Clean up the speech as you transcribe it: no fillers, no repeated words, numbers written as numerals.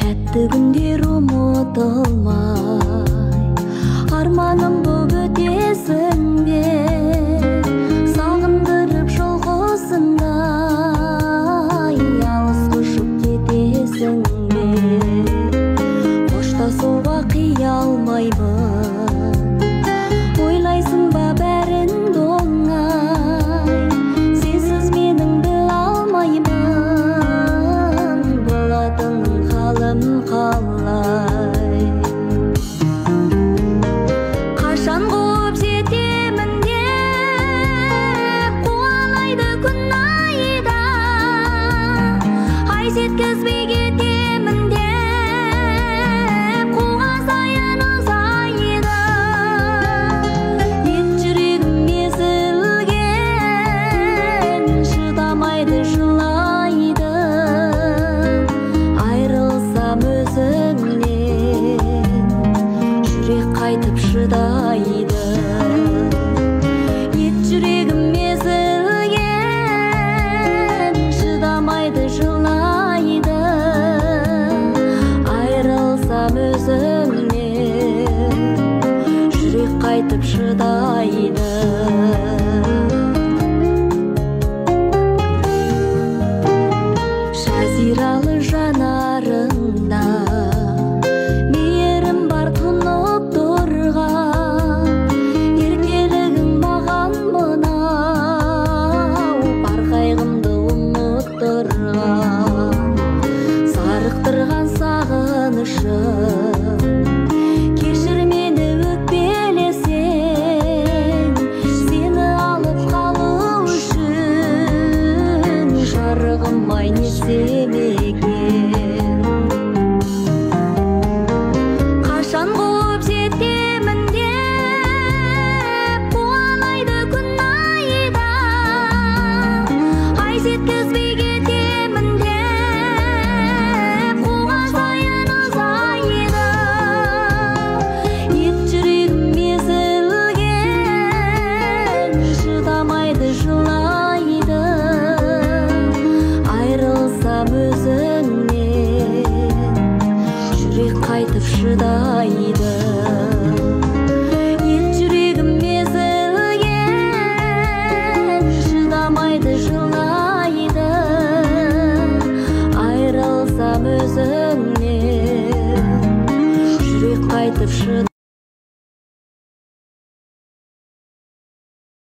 Тәтті күндер ұмытылмай, арманым боп өтесің бе, сағындырып жолғысындай, алыс құшып кетесің бе. Қоштасуға қия алмаймын, ойлайсың ба бәрін оңай, сенсіз менің біл алмаймын, болатының халым қалай. Қашан қуып жетемін деп қуалайды күн айда, ай жеткізбей кетемін деп қуға сайын ұзайды. Ет жүрегім езілген, шыдамайды жылайды, айрылсам өзіңнен жүрек қайтып шыдайды. Ет жүрегім езілген, шыдамайды жылайды, айрылсам өзіңнен жүрек қайтып шыдайды. Жазиралы жанарыңда мейірім бар тұнып тұрған, еркелігің маған мынау, бар қайғымды ұмыттырған, сарықтырған сағынышым